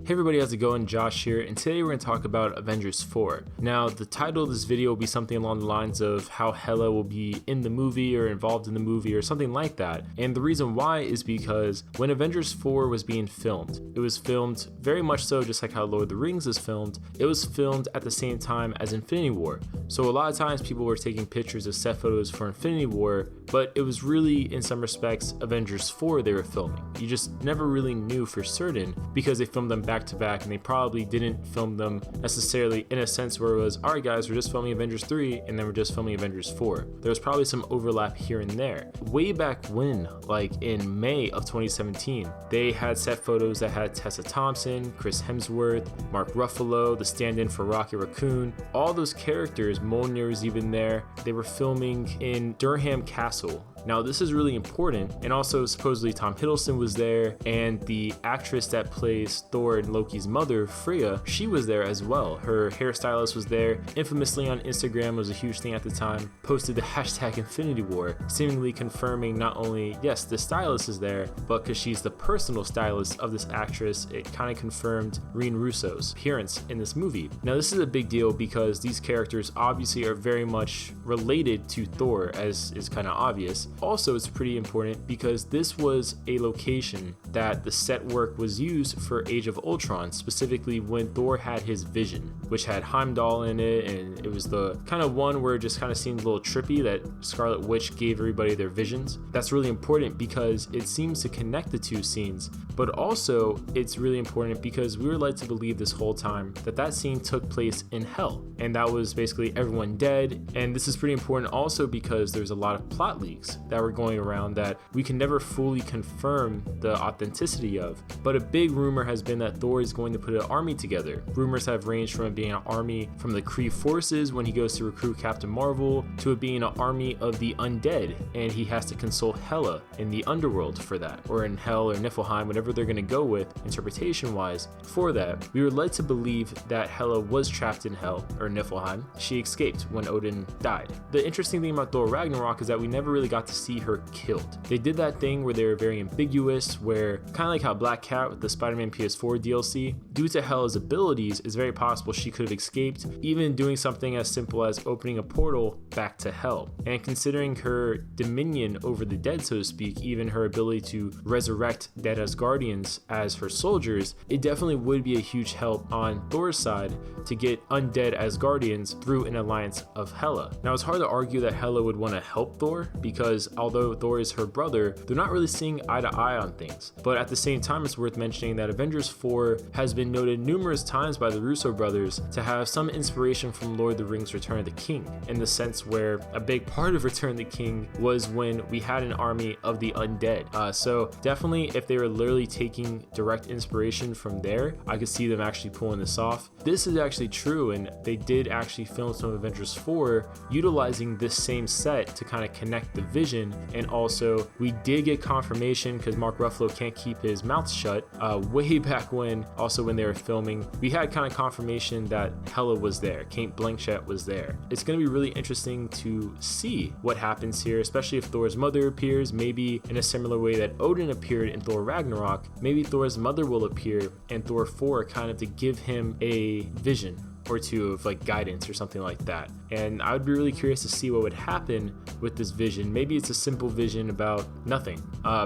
Hey everybody, how's it going? Josh here, and today we're going to talk about Avengers 4. Now, the title of this video will be something along the lines of how Hela will be in the movie or involved in the movie or something like that. And the reason why is because when Avengers 4 was being filmed, it was filmed very much so just like how Lord of the Rings is filmed. It was filmed at the same time as Infinity War. So a lot of times people were taking pictures of set photos for Infinity War, but it was really, in some respects, Avengers 4 they were filming. You just never really knew for certain because they filmed them back to back, and they probably didn't film them necessarily in a sense where it was, all right guys, we're just filming Avengers 3 and then we're just filming Avengers 4. There was probably some overlap here and there. Way back when, like in May of 2017, they had set photos that had Tessa Thompson, Chris Hemsworth, Mark Ruffalo, the stand-in for Rocket Raccoon, all those characters. Mjolnir was even there. They were filming in Derham Castle. Now this is really important, and also supposedly Tom Hiddleston was there, and the actress that plays Thor and Loki's mother, Freya, she was there as well. Her hairstylist was there. Infamously on Instagram, was a huge thing at the time, posted the hashtag Infinity War, seemingly confirming not only, yes, the stylist is there, but because she's the personal stylist of this actress, it kind of confirmed Rene Russo's appearance in this movie. Now this is a big deal because these characters obviously are very much related to Thor, as is kind of obvious. Also, it's pretty important because this was a location that the set work was used for Age of Ultron, specifically when Thor had his vision, which had Heimdall in it, and it was the kind of one where it just kind of seemed a little trippy that Scarlet Witch gave everybody their visions. That's really important because it seems to connect the two scenes, but also it's really important because we were led to believe this whole time that that scene took place in Hell, and that was basically everyone dead. And this is pretty important also because there's a lot of plot leaks that were going around that we can never fully confirm the authenticity of. But a big rumor has been that Thor is going to put an army together. Rumors have ranged from it being an army from the Kree forces when he goes to recruit Captain Marvel, to it being an army of the undead, and he has to consult Hela in the underworld for that, or in Hell or Niflheim, whatever they're going to go with interpretation wise for that. We were led to believe that Hela was trapped in Hell or Niflheim. She escaped when Odin died. The interesting thing about Thor Ragnarok is that we never really got to see her killed. They did that thing where they were very ambiguous, where kind of like how Black Cat with the Spider-Man PS4 DLC, due to Hela's abilities, it's very possible she could have escaped, even doing something as simple as opening a portal back to Hell. And considering her dominion over the dead, so to speak, even her ability to resurrect dead Asgardians as her soldiers, it definitely would be a huge help on Thor's side to get undead Asgardians through an alliance of Hela. Now it's hard to argue that Hela would want to help Thor because although Thor is her brother, they're not really seeing eye to eye on things. But at the same time, it's worth mentioning that Avengers 4 has been noted numerous times by the Russo brothers to have some inspiration from Lord of the Rings Return of the King, in the sense where a big part of Return of the King was when we had an army of the undead. So definitely if they were literally taking direct inspiration from there, I could see them actually pulling this off. This is actually true, and they did actually film some Avengers 4 utilizing this same set to kind of connect the vision. And also we did get confirmation, because Mark Ruffalo can't keep his mouth shut, way back when, also when they were filming, we had kind of confirmation that Hela was there, Kate Blanchett was there. It's going to be really interesting to see what happens here, especially if Thor's mother appears, maybe in a similar way that Odin appeared in Thor Ragnarok. Maybe Thor's mother will appear in Thor 4 kind of to give him a vision or two of like guidance or something like that. And I would be really curious to see what would happen with this vision. Maybe it's a simple vision about nothing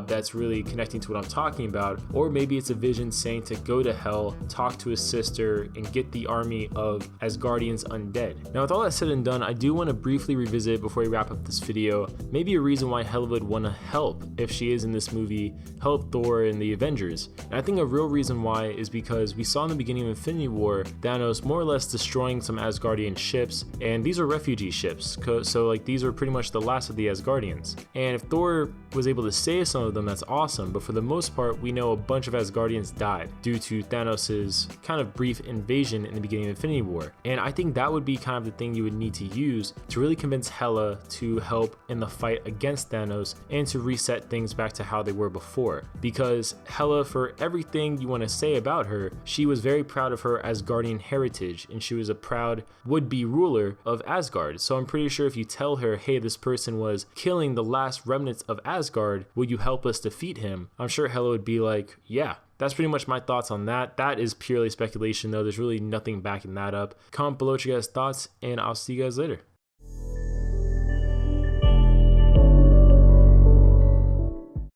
that's really connecting to what I'm talking about, or maybe it's a vision saying to go to Hell, talk to his sister, and get the army of Asgardians undead. Now with all that said and done, I do want to briefly revisit before we wrap up this video, maybe a reason why Hela would want to help, if she is in this movie, help Thor and the Avengers. And I think a real reason why is because we saw in the beginning of Infinity War, Thanos more or less destroying some Asgardian ships, and these are refugee ships, so like these are pretty much the last of the Asgardians. And if Thor was able to save some of them, that's awesome, but for the most part we know a bunch of Asgardians died due to Thanos's kind of brief invasion in the beginning of Infinity War. And I think that would be kind of the thing you would need to use to really convince Hela to help in the fight against Thanos and to reset things back to how they were before. Because Hela, for everything you want to say about her, she was very proud of her Asgardian heritage, and she was a proud would-be ruler of Asgard. So I'm pretty sure if you tell her, hey, this person was killing the last remnants of Asgard, will you help us defeat him? I'm sure Hela would be like, yeah, that's pretty much my thoughts on that. That is purely speculation though. There's really nothing backing that up. Comment below what you guys' thoughts, and I'll see you guys later.